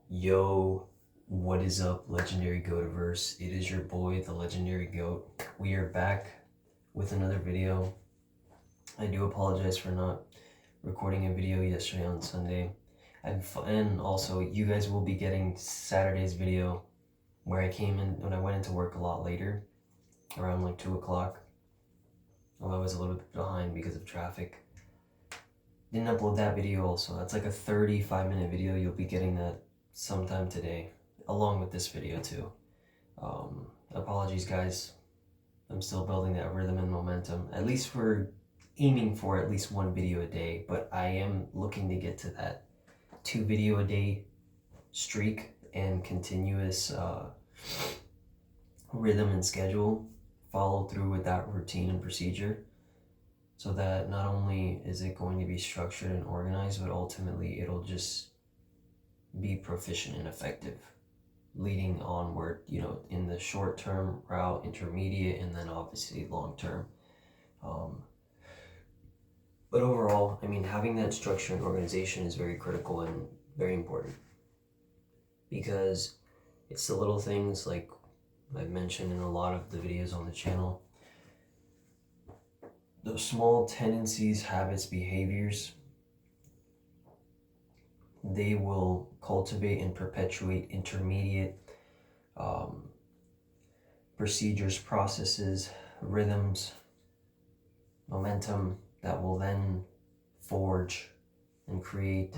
Yo, what is up, Legendary Goativerse? It is your boy, the Legendary Goat. We are back with another video. I do apologize for not recording a video yesterday on Sunday. And also, you guys will be getting Saturday's video where I came in when I went into work a lot later, around like 2 o'clock. Well, I was a little bit behind because of traffic. Didn't upload that video also. That's like a 35-minute video. You'll be getting that sometime today, along with this video too. Apologies guys, I'm still building that rhythm and momentum. At least we're aiming for at least one video a day, but I am looking to get to that 2 video a day streak and continuous rhythm and schedule, follow through with that routine and procedure, so that not only is it going to be structured and organized, but ultimately it'll just be proficient and effective leading onward, in the short term route, intermediate, and then obviously long term. But overall, having that structure and organization is very critical and very important, because it's the little things, like I've mentioned in a lot of the videos on the channel, those small tendencies, habits, behaviors, they will cultivate and perpetuate intermediate procedures, processes, rhythms, momentum that will then forge and create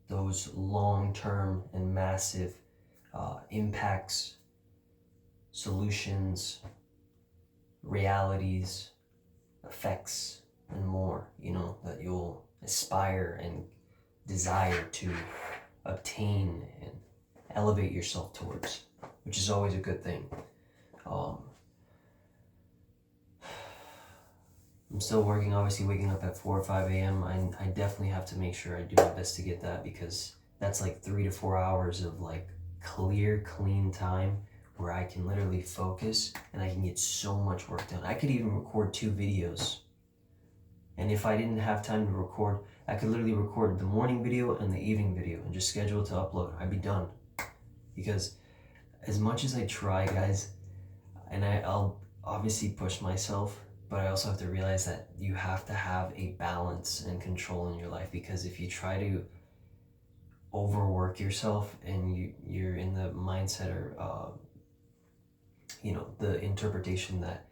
those long-term and massive impacts, solutions, realities, effects, and more, that you'll aspire and desire to obtain and elevate yourself towards, which is always a good thing. I'm still working, obviously waking up at 4 or 5 a.m. I definitely have to make sure I do my best to get that, because that's like 3 to 4 hours of like clear, clean time where I can literally focus and I can get so much work done. I could even record 2 videos. And if I didn't have time to record, I could literally record the morning video and the evening video and just schedule it to upload. I'd be done. Because as much as I try, guys, and I'll obviously push myself, but I also have to realize that you have to have a balance and control in your life, because if you try to overwork yourself and you're in the mindset or, the interpretation that,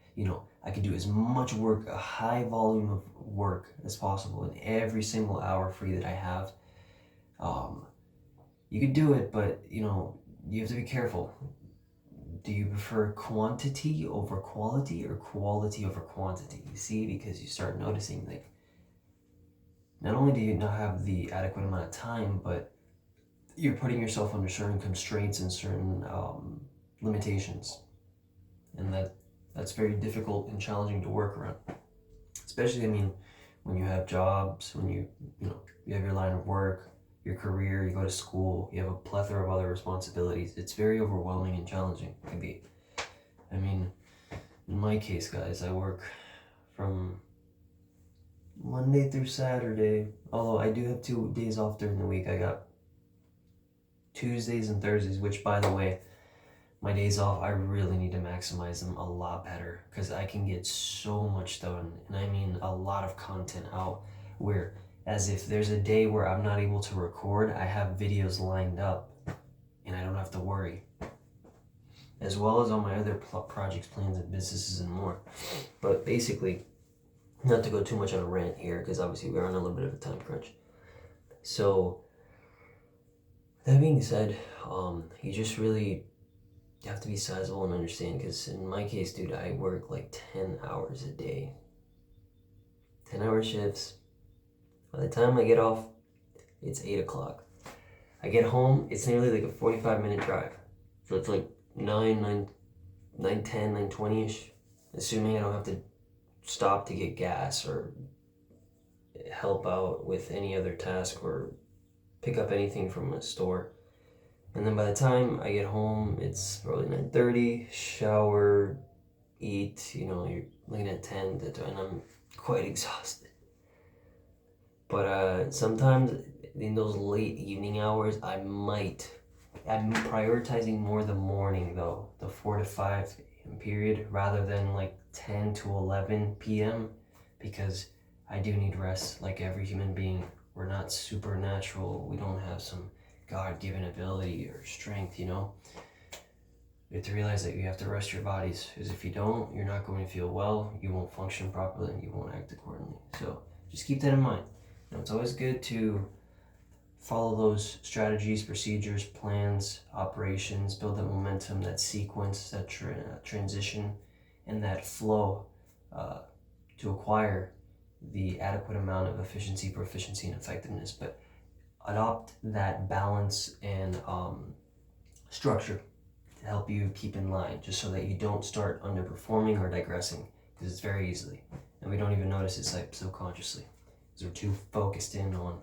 I could do as much work, a high volume of work as possible in every single hour free that I have. You could do it, but you have to be careful. Do you prefer quantity over quality or quality over quantity? You see, because you start noticing, like, not only do you not have the adequate amount of time, but you're putting yourself under certain constraints and certain limitations, and that's very difficult and challenging to work around. Especially, when you have jobs, when you have your line of work, your career, you go to school, you have a plethora of other responsibilities. It's very overwhelming and challenging. It can be. In my case, guys, I work from Monday through Saturday, although I do have 2 days off during the week. I got Tuesdays and Thursdays, which, by the way, my days off, I really need to maximize them a lot better, because I can get so much done, and a lot of content out, where as if there's a day where I'm not able to record, I have videos lined up and I don't have to worry, as well as all my other projects, plans, and businesses and more. But basically, not to go too much on a rant here, because obviously we're on a little bit of a time crunch. So that being said, you just really have to be sizable and understand, because in my case, dude, I work like 10 hours a day, 10-hour shifts. By the time I get off, it's 8 o'clock. I get home, it's nearly like a 45-minute drive. So it's like 9:10, 9:20-ish, assuming I don't have to stop to get gas or help out with any other task or pick up anything from a store. And then by the time I get home, it's probably 9:30, shower, eat, you're looking at 10 to 12, and I'm quite exhausted. But sometimes in those late evening hours, I might I'm prioritizing more the morning though, the 4 to 5 a.m. period, rather than like 10 to 11 p.m. because I do need rest like every human being. We're not supernatural. We don't have some God-given ability or strength, you know? You have to realize that you have to rest your bodies, because if you don't, you're not going to feel well, you won't function properly, and you won't act accordingly. So just keep that in mind. You know, it's always good to follow those strategies, procedures, plans, operations, build that momentum, that sequence, that transition, and that flow to acquire the adequate amount of efficiency, proficiency, and effectiveness. But adopt that balance and structure to help you keep in line, just so that you don't start underperforming or digressing, because it's very easily, and we don't even notice it's like subconsciously, because we're too focused in on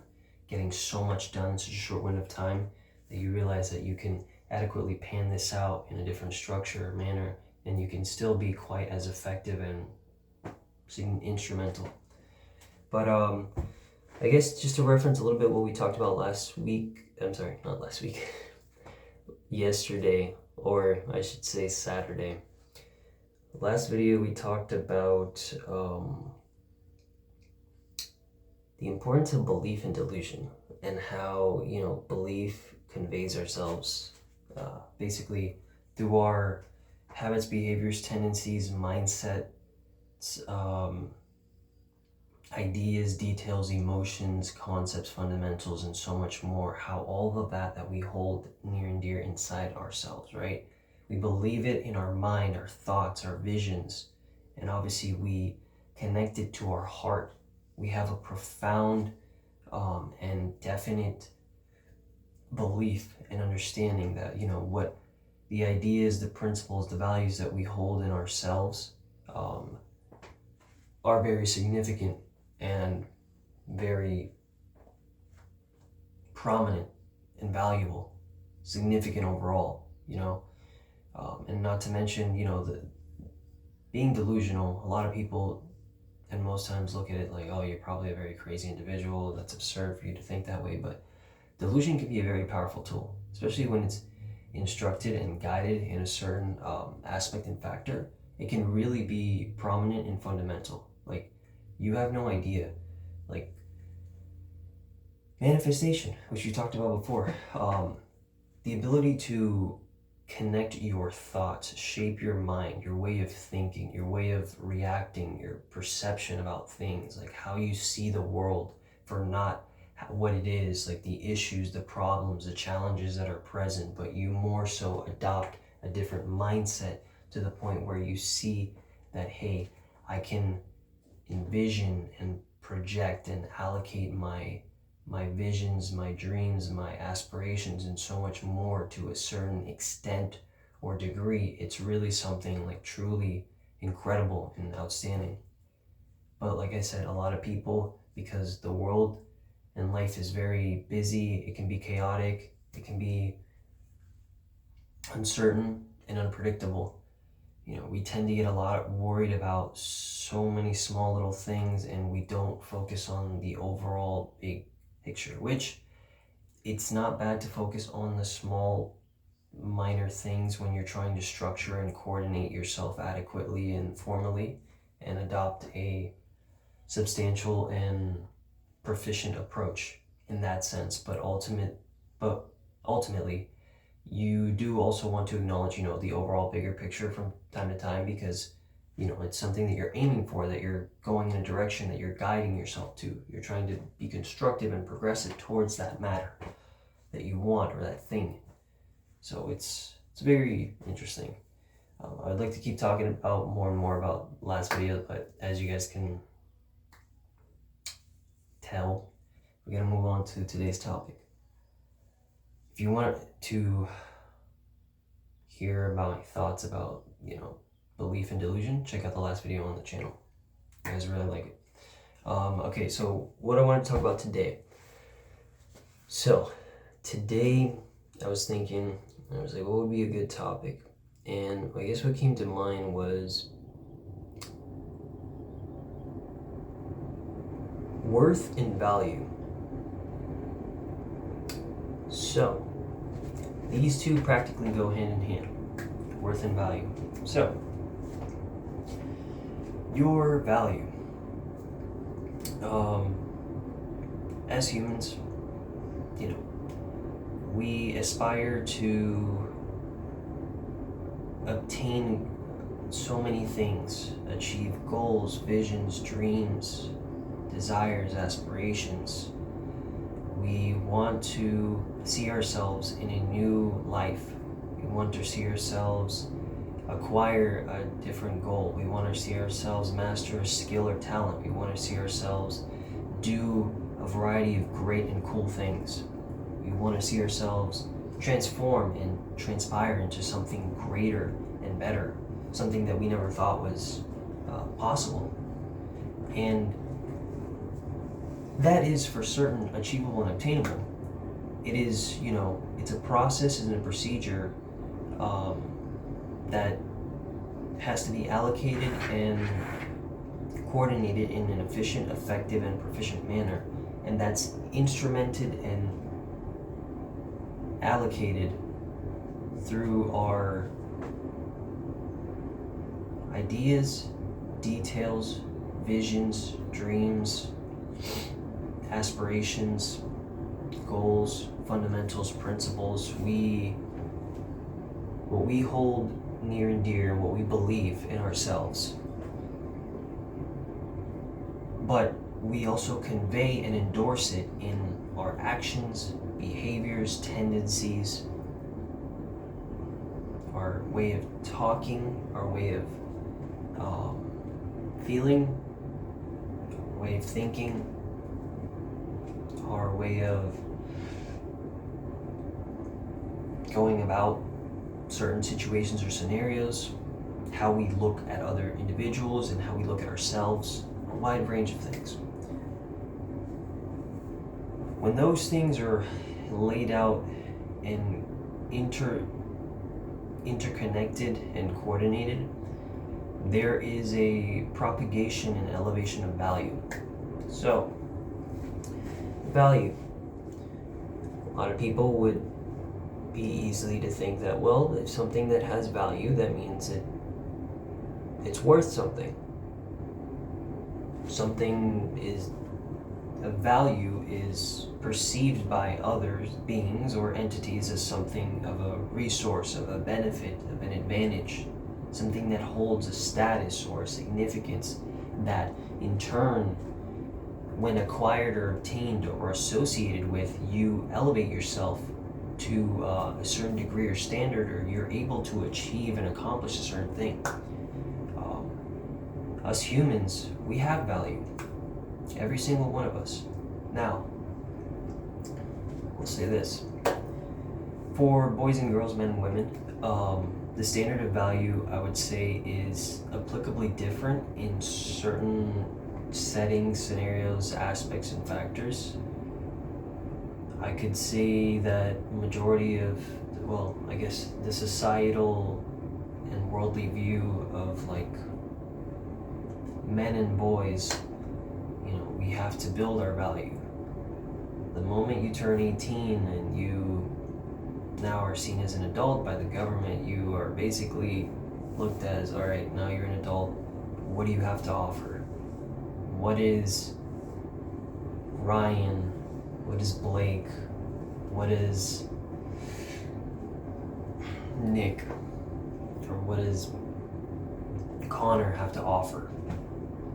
getting so much done in such a short window of time that you realize that you can adequately pan this out in a different structure or manner, and you can still be quite as effective and instrumental. But I guess just to reference a little bit what we talked about last week, I'm sorry, not last week, yesterday, or I should say Saturday. Last video we talked about the importance of belief and delusion, and how, you know, belief conveys ourselves basically through our habits, behaviors, tendencies, mindsets, ideas, details, emotions, concepts, fundamentals, and so much more. How all of that we hold near and dear inside ourselves, right? We believe it in our mind, our thoughts, our visions, and obviously we connect it to our heart. We have a profound and definite belief and understanding that, you know, what the ideas, the principles, the values that we hold in ourselves are very significant and very prominent and valuable, significant overall, you know. And not to mention, you know, being delusional, a lot of people and most times look at it like, oh, you're probably a very crazy individual, that's absurd for you to think that way. But delusion can be a very powerful tool, especially when it's instructed and guided in a certain aspect and factor. It can really be prominent and fundamental. Like, you have no idea. Like, manifestation, which you talked about before, the ability to connect your thoughts, shape your mind, your way of thinking, your way of reacting, your perception about things, like how you see the world for not what it is, like the issues, the problems, the challenges that are present, but you more so adopt a different mindset to the point where you see that, hey, I can envision and project and allocate my visions, my dreams, my aspirations, and so much more to a certain extent or degree. It's really something like truly incredible and outstanding. But like I said, a lot of people, because the world and life is very busy, it can be chaotic, it can be uncertain and unpredictable. You know, we tend to get a lot worried about so many small little things, and we don't focus on the overall big picture, which it's not bad to focus on the small minor things when you're trying to structure and coordinate yourself adequately and formally and adopt a substantial and proficient approach in that sense. But ultimately you do also want to acknowledge, you know, the overall bigger picture from time to time, because, you know, it's something that you're aiming for, that you're going in a direction that you're guiding yourself to. You're trying to be constructive and progressive towards that matter that you want, or that thing. So it's very interesting. I'd like to keep talking about more and more about last video, but as you guys can tell, we're gonna move on to today's topic. If you want to hear about my thoughts about, you know, belief and delusion, check out the last video on the channel. You guys really like it. Okay, so what I want to talk about today. So today I was thinking, I was like, what would be a good topic? And I guess what came to mind was worth and value. So these two practically go hand in hand, worth and value. So, your value. As humans, we aspire to obtain so many things, achieve goals, visions, dreams, desires, aspirations. We want to see ourselves in a new life. We want to see ourselves acquire a different goal. We want to see ourselves master a skill or talent. We want to see ourselves do a variety of great and cool things. We want to see ourselves transform and transpire into something greater and better, something that we never thought was possible. And that is for certain achievable and obtainable. It is, it's a process and a procedure that has to be allocated and coordinated in an efficient, effective, and proficient manner. And that's instrumented and allocated through our ideas, details, visions, dreams, aspirations, goals, fundamentals, principles. What we hold near and dear, what we believe in ourselves. But we also convey and endorse it in our actions, behaviors, tendencies, our way of talking, our way of feeling, our way of thinking, our way of going about certain situations or scenarios, how we look at other individuals and how we look at ourselves, a wide range of things. When those things are laid out and interconnected and coordinated, there is a propagation and elevation of value. So, value. A lot of people would be easily to think that, well, if something that has value, that means it's worth something. Something is of value is perceived by other beings or entities as something of a resource, of a benefit, of an advantage, something that holds a status or a significance that in turn, when acquired or obtained or associated with, you elevate yourself to a certain degree or standard, or you're able to achieve and accomplish a certain thing. Us humans, we have value. Every single one of us. Now, we'll say this. For boys and girls, men and women, the standard of value, I would say, is applicably different in certain settings, scenarios, aspects, and factors. I could say that majority of, the societal and worldly view of men and boys, we have to build our value. The moment you turn 18 and you now are seen as an adult by the government, you are basically looked at as, all right, now you're an adult. What do you have to offer? What is Ryan? What is Blake? What is Nick? Or what does Connor have to offer?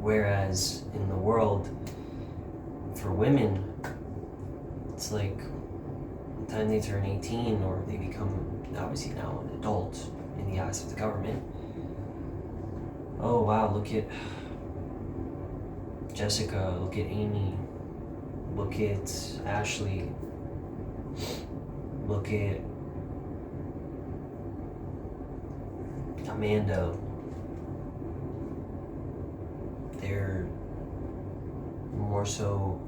Whereas in the world, for women, it's like the time they turn 18 or they become, obviously now, an adult in the eyes of the government. Oh wow, look at Jessica, look at Amy, look at Ashley, look at Amanda. They're more so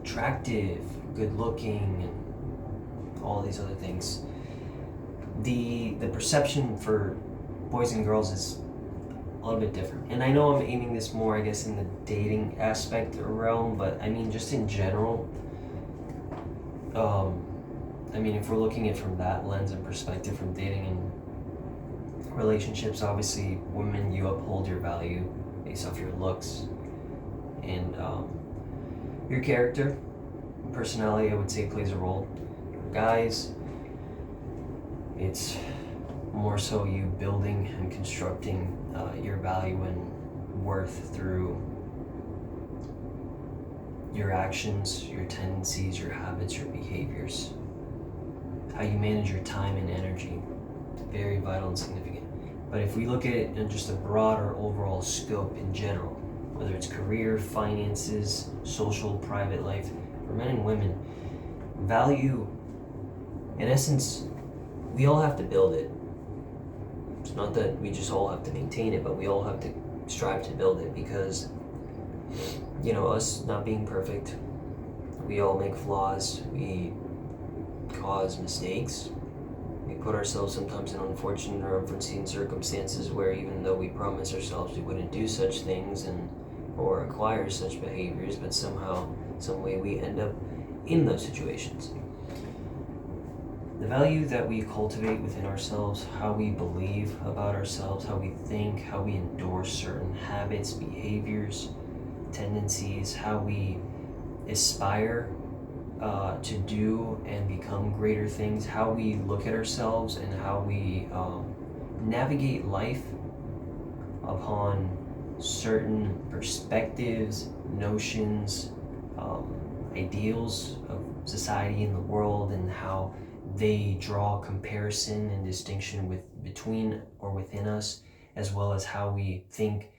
attractive, good looking, and all these other things. The perception for boys and girls is a little bit different. And I know I'm aiming this more, I guess, in the dating aspect or realm, but I mean just in general, I mean, if we're looking at it from that lens and perspective, from dating and relationships, obviously, women, you uphold your value based off your looks and your character. Personality, I would say, plays a role. For guys, it's more so you building and constructing your value and worth through your actions, your tendencies, your habits, your behaviors, how you manage your time and energy. Very vital and significant. But if we look at it in just a broader overall scope in general, whether it's career, finances, social, private life, for men and women, value, in essence, we all have to build it. It's not that we just all have to maintain it, but we all have to strive to build it, because, you know, us not being perfect, we all make flaws, we cause mistakes, we put ourselves sometimes in unfortunate or unforeseen circumstances where, even though we promise ourselves we wouldn't do such things or acquire such behaviors, but somehow, some way, we end up in those situations. The value that we cultivate within ourselves, how we believe about ourselves, how we think, how we endorse certain habits, behaviors, tendencies, how we aspire to do and become greater things, how we look at ourselves, and how we navigate life upon certain perspectives, notions, ideals of society and the world, and how they draw comparison and distinction between or within us, as well as how we think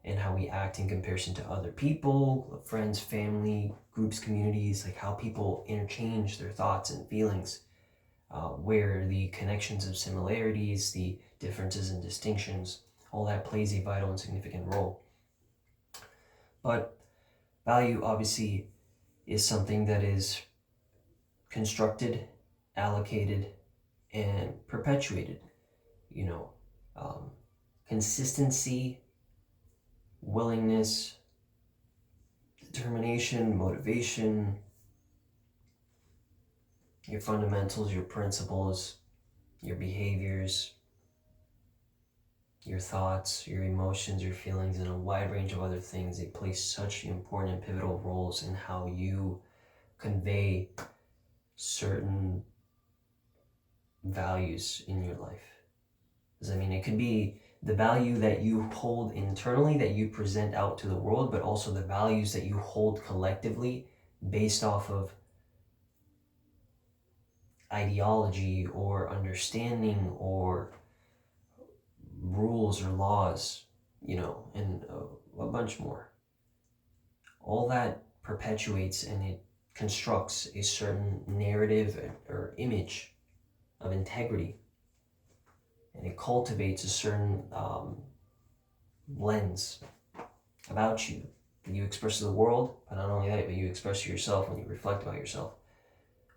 and how we act in comparison to other people, friends, family, groups, communities, like how people interchange their thoughts and feelings, where the connections of similarities, the differences and distinctions, all that plays a vital and significant role. But value obviously is something that is constructed, allocated, and perpetuated. You know, consistency, willingness, determination, motivation, your fundamentals, your principles, your behaviors, your thoughts, your emotions, your feelings, and a wide range of other things. They play such important and pivotal roles in how you convey certain values in your life. Because, I mean, it could be the value that you hold internally that you present out to the world, but also the values that you hold collectively based off of ideology or understanding or rules or laws, you know, and a bunch more. All that perpetuates and it constructs a certain narrative or image of integrity, and it cultivates a certain lens about you that you express to the world, but not only that, but you express to yourself when you reflect about yourself,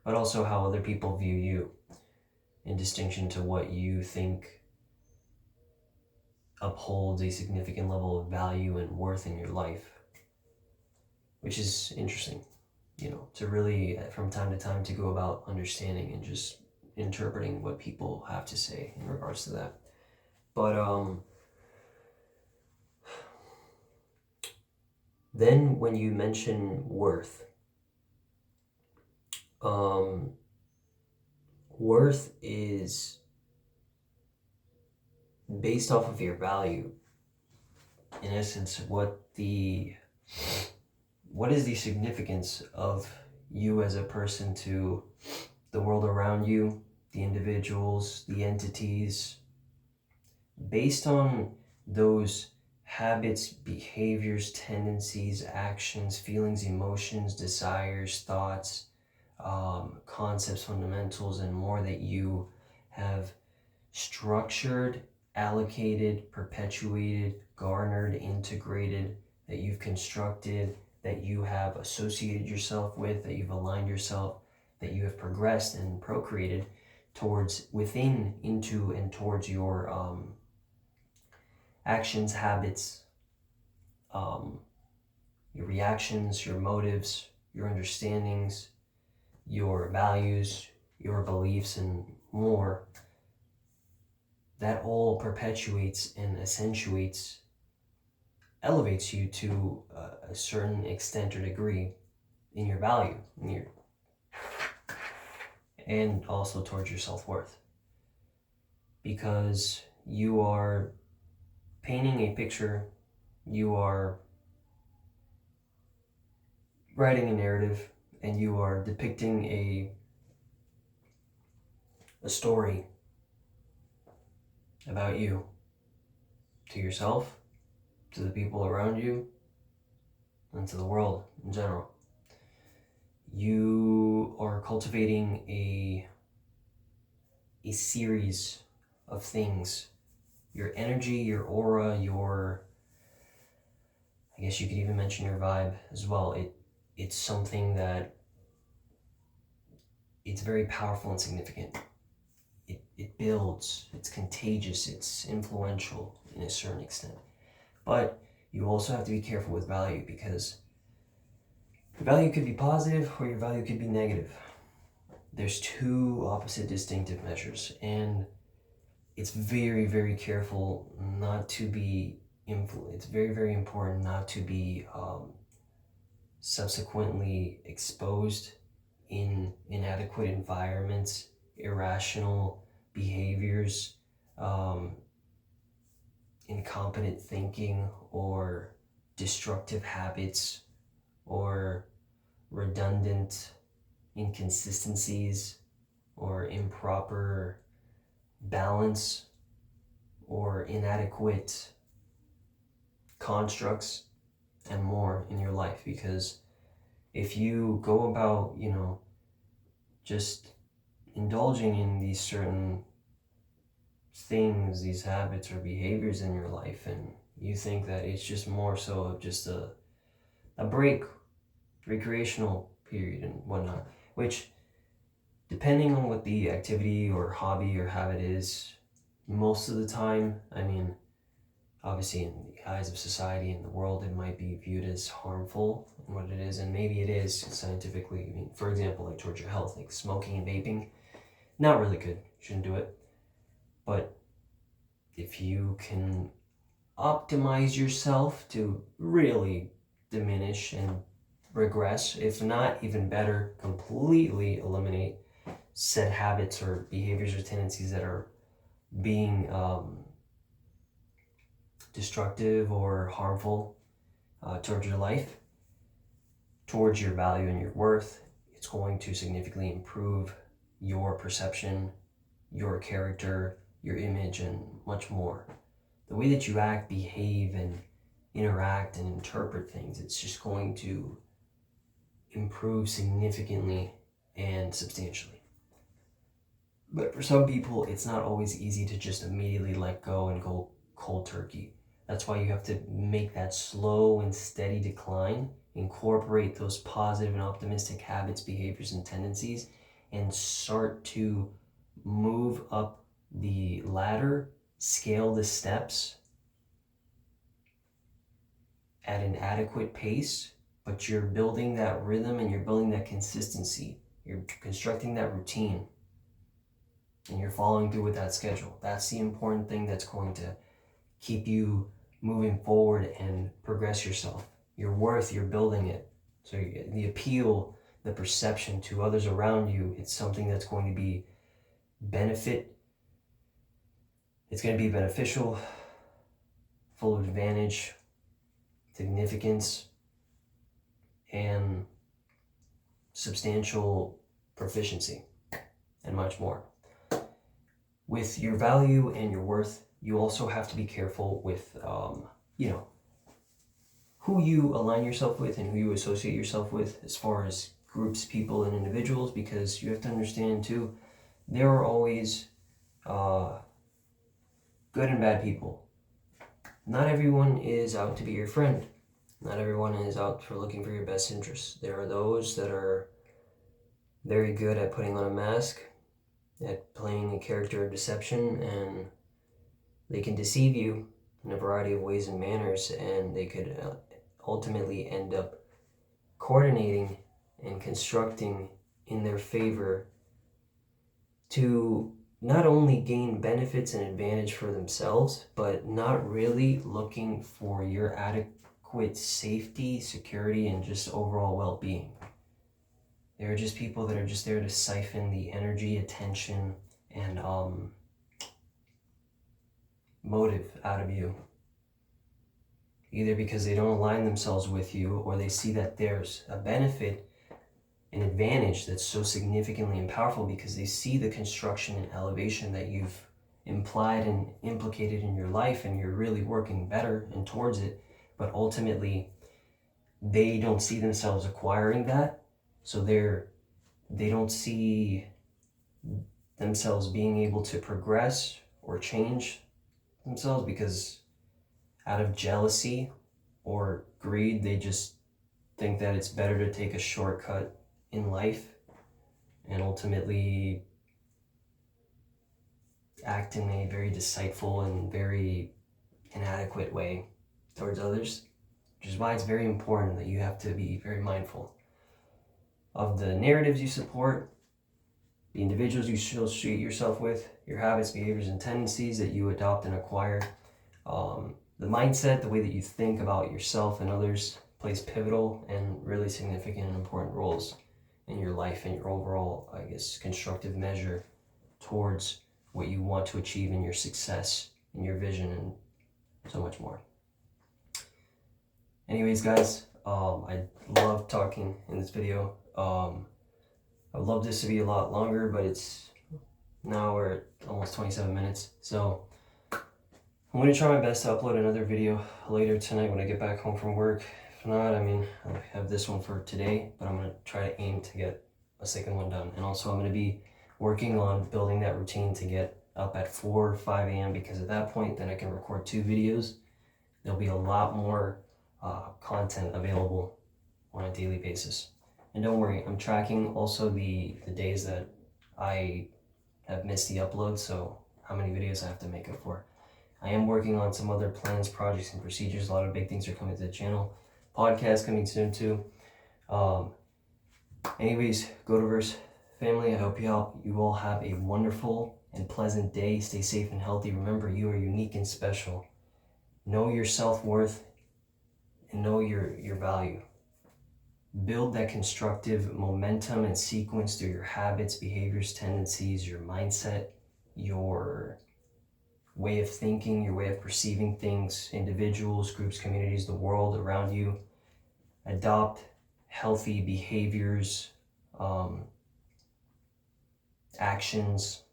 but also how other people view you in distinction to what you think upholds a significant level of value and worth in your life, which is interesting, you know, to really, from time to time, to go about understanding and just interpreting what people have to say in regards to that. But then when you mention worth, worth is based off of your value. In essence, what is the significance of you as a person to the world around you, the individuals, the entities, based on those habits, behaviors, tendencies, actions, feelings, emotions, desires, thoughts, concepts, fundamentals, and more that you have structured, allocated, perpetuated, garnered, integrated, that you've constructed, that you have associated yourself with, that you've aligned yourself, that you have progressed and procreated towards, within, into, and towards your actions, habits, your reactions, your motives, your understandings, your values, your beliefs, and more, that all perpetuates and accentuates, elevates you to a certain extent or degree in your value, and also towards your self-worth. Because you are painting a picture, you are writing a narrative, and you are depicting a story about you to yourself, to the people around you, and to the world in general. You are cultivating a series of things. Your energy, your aura, I guess you could even mention your vibe as well. It's something that it's very powerful and significant. It builds, it's contagious, it's influential in a certain extent. But you also have to be careful with value, because your value could be positive or your value could be negative. There's two opposite distinctive measures, and it's very, very careful not to be it's very, very important not to be subsequently exposed in inadequate environments, irrational behaviors, incompetent thinking, or destructive habits, or redundant inconsistencies, or improper balance, or inadequate constructs, and more in your life. Because if you go about, just indulging in these certain things, these habits or behaviors in your life, and you think that it's just more so of just a break, recreational period and whatnot, which, depending on what the activity or hobby or habit is, most of the time, obviously in the eyes of society and the world, it might be viewed as harmful in what it is, and maybe it is scientifically. For example, like towards your health, like smoking and vaping, not really good, shouldn't do it. But if you can optimize yourself to really diminish and regress, if not even better, completely eliminate said habits or behaviors or tendencies that are being destructive or harmful towards your life, towards your value and your worth, it's going to significantly improve your perception, your character, your image, and much more. The way that you act, behave, and interact and interpret things, it's just going to improve significantly and substantially. But for some people, it's not always easy to just immediately let go and go cold turkey. That's why you have to make that slow and steady decline, incorporate those positive and optimistic habits, behaviors, and tendencies, and start to move up the ladder, scale the steps at an adequate pace, but you're building that rhythm and you're building that consistency. You're constructing that routine, and you're following through with that schedule. That's the important thing that's going to keep you moving forward and progress yourself. Your worth, you're building it. So the appeal, the perception to others around you, it's something that's going to be it's going to be beneficial, full of advantage, significance, and substantial proficiency, and much more. With your value and your worth, you also have to be careful with, who you align yourself with and who you associate yourself with as far as groups, people, and individuals, because you have to understand too, there are always good and bad people. Not everyone is out to be your friend. Not everyone is out for looking for your best interests. There are those that are very good at putting on a mask, at playing a character of deception, and they can deceive you in a variety of ways and manners, and they could ultimately end up coordinating and constructing in their favor to not only gain benefits and advantage for themselves, but not really looking for your adequate safety, security, and just overall well-being. They're just people that are just there to siphon the energy, attention, and motive out of you. Either because they don't align themselves with you, or they see that there's a benefit, an advantage that's so significantly and powerful because they see the construction and elevation that you've implied and implicated in your life, and you're really working better and towards it, but ultimately they don't see themselves acquiring that, so they don't see themselves being able to progress or change themselves because out of jealousy or greed, they just think that it's better to take a shortcut in life and ultimately act in a very deceitful and very inadequate way towards others, which is why it's very important that you have to be very mindful of the narratives you support, the individuals you associate yourself with, your habits, behaviors, and tendencies that you adopt and acquire. The mindset, the way that you think about yourself and others plays pivotal and really significant and important roles in your life and your overall, I guess, constructive measure towards what you want to achieve in your success, in your vision, and so much more. Anyways, guys, I love talking in this video. I would love this to be a lot longer, but now we're at almost 27 minutes. So I'm going to try my best to upload another video later tonight when I get back home from work. If not, I mean, I have this one for today, but I'm going to try to aim to get a second one done. And also I'm going to be working on building that routine to get up at 4 or 5 a.m. because at that point, then I can record 2 videos. There'll be a lot more content available on a daily basis. And don't worry, I'm tracking also the days that I have missed the upload, so how many videos I have to make up for. I am working on some other plans, projects, and procedures. A lot of big things are coming to the channel. Podcast coming soon too. Anyways, Go-to-verse family, I hope you all have a wonderful and pleasant day. Stay safe and healthy. Remember, you are unique and special. Know your self-worth and know your value. Build that constructive momentum and sequence through your habits, behaviors, tendencies, your mindset, your way of thinking, your way of perceiving things, individuals, groups, communities, the world around you. Adopt healthy behaviors, actions,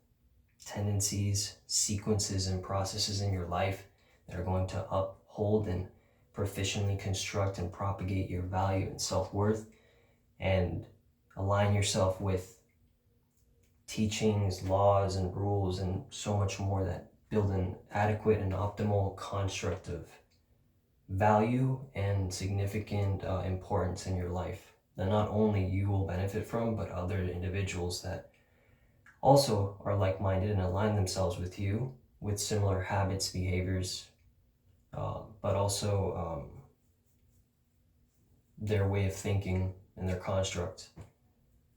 tendencies, sequences, and processes in your life that are going to uphold and proficiently construct and propagate your value and self-worth, and align yourself with teachings, laws, and rules, and so much more that build an adequate and optimal construct of value and significant importance in your life that not only you will benefit from, but other individuals that also are like-minded and align themselves with you with similar habits, behaviors, but also their way of thinking and their construct.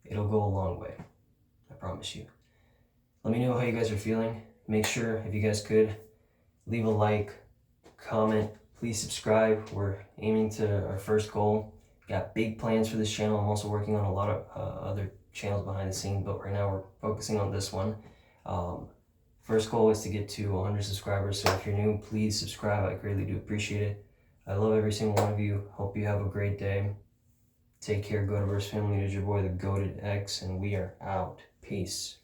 It'll go a long way, I promise you. Let me know how you guys are feeling. Make sure, if you guys could, leave a like, comment, please subscribe. We're aiming to our first goal. Got big plans for this channel. I'm also working on a lot of other channels behind the scenes, but right now we're focusing on this one. First goal is to get to 100 subscribers, so if you're new, please subscribe. I greatly do appreciate it. I love every single one of you. Hope you have a great day. Take care, Go-to-verse family. It is your boy, the Goated X, and we are out. Peace.